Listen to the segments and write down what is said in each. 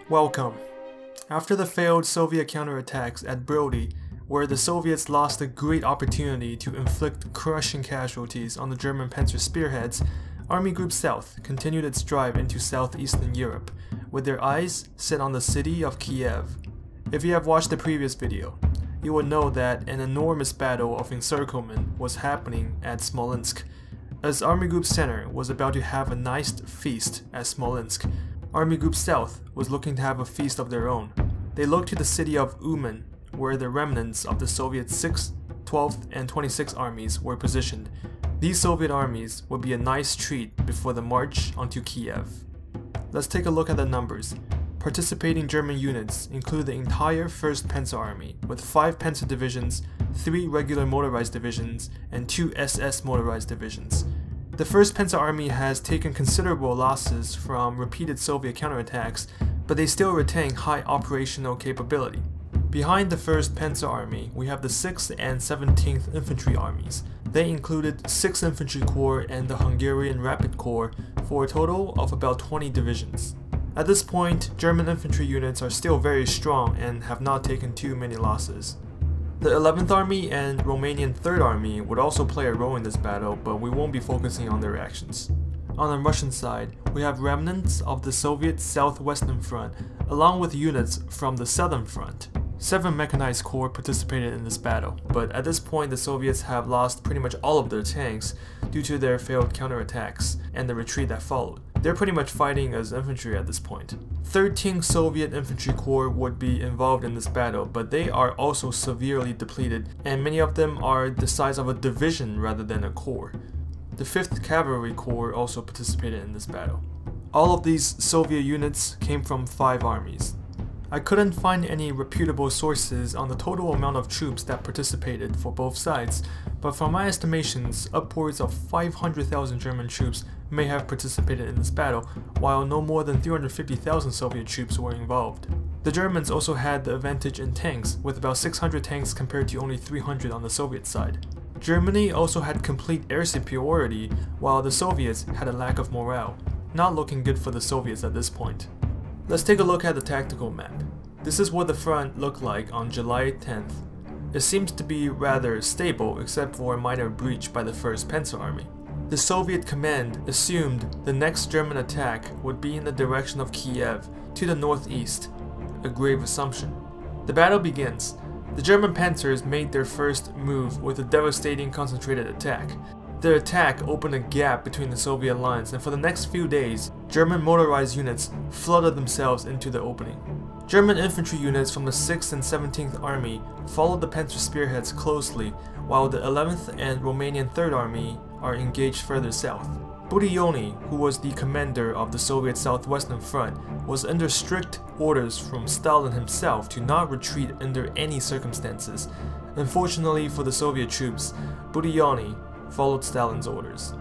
Welcome. After the failed Soviet counterattacks at Brody, where the Soviets lost a great opportunity to inflict crushing casualties on the German panzer spearheads, Army Group South continued its drive into southeastern Europe, with their eyes set on the city of Kiev. If you have watched the previous video, you will know that an enormous battle of encirclement was happening at Smolensk. As Army Group Center was about to have a nice feast at Smolensk, Army Group South was looking to have a feast of their own. They looked to the city of Uman, where the remnants of the Soviet 6th, 12th, and 26th armies were positioned. These Soviet armies would be a nice treat before the march onto Kiev. Let's take a look at the numbers. Participating German units include the entire 1st Panzer Army, with 5 Panzer divisions, 3 regular motorized divisions, and 2 SS motorized divisions. The 1st Panzer Army has taken considerable losses from repeated Soviet counterattacks, but they still retain high operational capability. Behind the 1st Panzer Army, we have the 6th and 17th Infantry Armies. They included 6 Infantry Corps and the Hungarian Rapid Corps for a total of about 20 divisions. At this point, German infantry units are still very strong and have not taken too many losses. The 11th Army and Romanian 3rd Army would also play a role in this battle, but we won't be focusing on their actions. On the Russian side, we have remnants of the Soviet Southwestern Front, along with units from the Southern Front. 7 mechanized corps participated in this battle, but at this point the Soviets have lost pretty much all of their tanks due to their failed counterattacks and the retreat that followed. They're pretty much fighting as infantry at this point. 13 Soviet infantry corps would be involved in this battle, but they are also severely depleted, and many of them are the size of a division rather than a corps. The 5th Cavalry Corps also participated in this battle. All of these Soviet units came from 5 armies. I couldn't find any reputable sources on the total amount of troops that participated for both sides, but from my estimations, upwards of 500,000 German troops may have participated in this battle, while no more than 350,000 Soviet troops were involved. The Germans also had the advantage in tanks, with about 600 tanks compared to only 300 on the Soviet side. Germany also had complete air superiority, while the Soviets had a lack of morale. Not looking good for the Soviets at this point. Let's take a look at the tactical map. This is what the front looked like on July 10th. It seems to be rather stable except for a minor breach by the 1st Panzer Army. The Soviet command assumed the next German attack would be in the direction of Kiev to the northeast, a grave assumption. The battle begins. The German panzers made their first move with a devastating concentrated attack. The attack opened a gap between the Soviet lines, and for the next few days, German motorized units flooded themselves into the opening. German infantry units from the 6th and 17th Army followed the panzer spearheads closely, while the 11th and Romanian 3rd Army are engaged further south. Brody, who was the commander of the Soviet Southwestern Front, was under strict orders from Stalin himself to not retreat under any circumstances. Unfortunately for the Soviet troops, Brody followed Stalin's orders.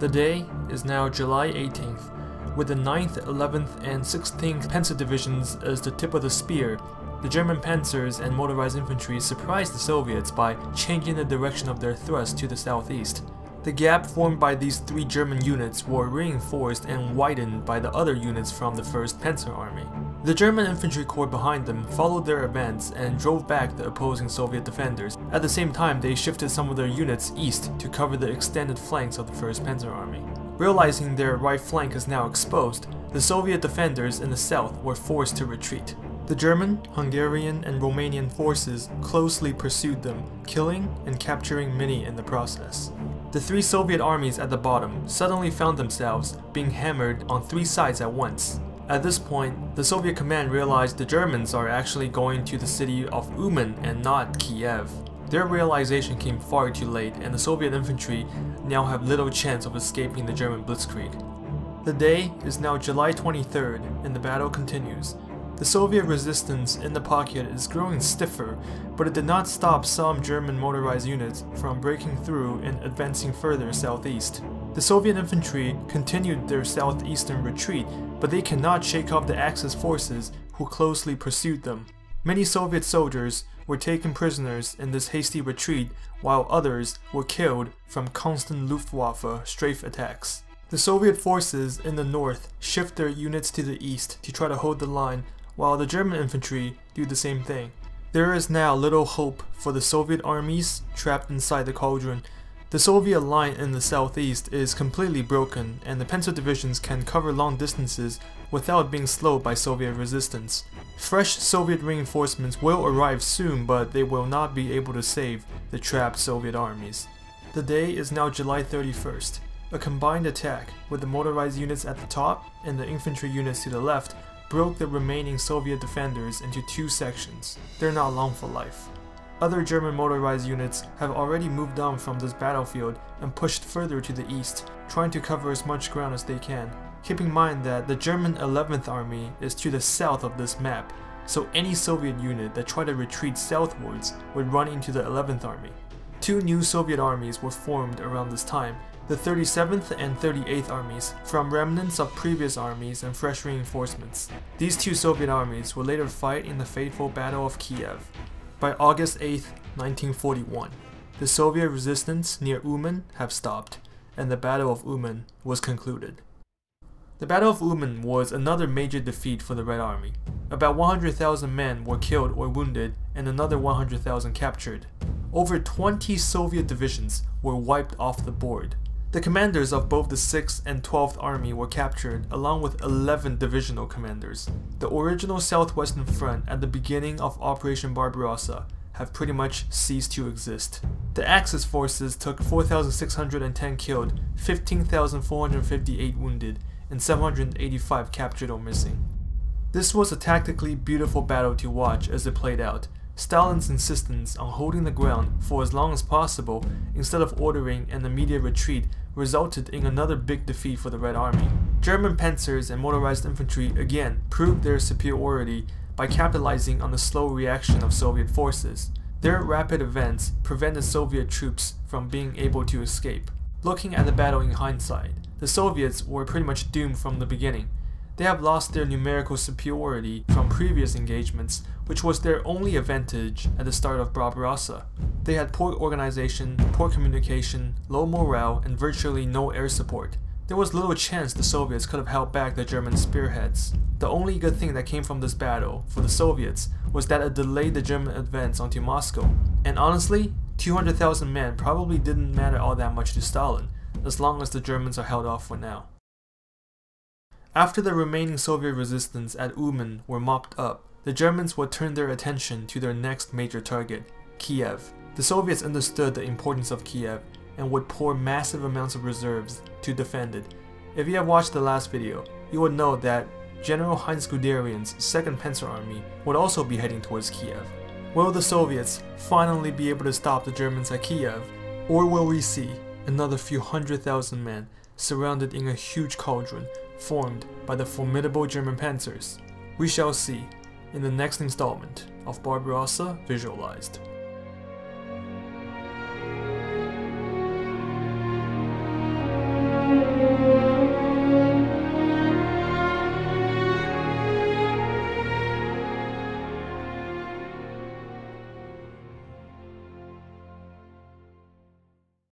The day is now July 18th. With the 9th, 11th, and 16th Panzer Divisions as the tip of the spear, the German panzers and motorized infantry surprised the Soviets by changing the direction of their thrust to the southeast. The gap formed by these 3 German units were reinforced and widened by the other units from the 1st Panzer Army. The German infantry corps behind them followed their advance and drove back the opposing Soviet defenders. At the same time, they shifted some of their units east to cover the extended flanks of the 1st Panzer Army. Realizing their right flank is now exposed, the Soviet defenders in the south were forced to retreat. The German, Hungarian, and Romanian forces closely pursued them, killing and capturing many in the process. The 3 Soviet armies at the bottom suddenly found themselves being hammered on 3 sides at once. At this point, the Soviet command realized the Germans are actually going to the city of Uman and not Kiev. Their realization came far too late, and the Soviet infantry now have little chance of escaping the German blitzkrieg. The day is now July 23rd, and the battle continues. The Soviet resistance in the pocket is growing stiffer, but it did not stop some German motorized units from breaking through and advancing further southeast. The Soviet infantry continued their southeastern retreat, but they cannot shake off the Axis forces who closely pursued them. Many Soviet soldiers were taken prisoners in this hasty retreat, while others were killed from constant Luftwaffe strafe attacks. The Soviet forces in the north shift their units to the east to try to hold the line, while the German infantry do the same thing. There is now little hope for the Soviet armies trapped inside the cauldron. The Soviet line in the southeast is completely broken, and the Panzer divisions can cover long distances without being slowed by Soviet resistance. Fresh Soviet reinforcements will arrive soon, but they will not be able to save the trapped Soviet armies. The day is now July 31st. A combined attack with the motorized units at the top and the infantry units to the left broke the remaining Soviet defenders into two sections. They're not long for life. Other German motorized units have already moved on from this battlefield and pushed further to the east, trying to cover as much ground as they can. Keep in mind that the German 11th Army is to the south of this map, so any Soviet unit that tried to retreat southwards would run into the 11th Army. Two new Soviet armies were formed around this time, the 37th and 38th armies, from remnants of previous armies and fresh reinforcements. These two Soviet armies would later fight in the fateful Battle of Kiev. By August 8, 1941, the Soviet resistance near Uman have stopped, and the Battle of Uman was concluded. The Battle of Uman was another major defeat for the Red Army. About 100,000 men were killed or wounded, and another 100,000 captured. Over 20 Soviet divisions were wiped off the board. The commanders of both the 6th and 12th Army were captured, along with 11 divisional commanders. The original Southwestern Front at the beginning of Operation Barbarossa have pretty much ceased to exist. The Axis forces took 4,610 killed, 15,458 wounded, and 785 captured or missing. This was a tactically beautiful battle to watch as it played out. Stalin's insistence on holding the ground for as long as possible instead of ordering an immediate retreat resulted in another big defeat for the Red Army. German panzers and motorized infantry again proved their superiority by capitalizing on the slow reaction of Soviet forces. Their rapid advance prevented Soviet troops from being able to escape. Looking at the battle in hindsight, the Soviets were pretty much doomed from the beginning. They have lost their numerical superiority from previous engagements, which was their only advantage at the start of Barbarossa. They had poor organization, poor communication, low morale, and virtually no air support. There was little chance the Soviets could have held back the German spearheads. The only good thing that came from this battle, for the Soviets, was that it delayed the German advance onto Moscow. And honestly, 200,000 men probably didn't matter all that much to Stalin, as long as the Germans are held off for now. After the remaining Soviet resistance at Uman were mopped up, the Germans would turn their attention to their next major target, Kiev. The Soviets understood the importance of Kiev and would pour massive amounts of reserves to defend it. If you have watched the last video, you would know that General Heinz Guderian's 2nd Panzer Army would also be heading towards Kiev. Will the Soviets finally be able to stop the Germans at Kiev, or will we see another few 100,000 men surrounded in a huge cauldron formed by the formidable German panzers? We shall see in the next installment of Barbarossa Visualized.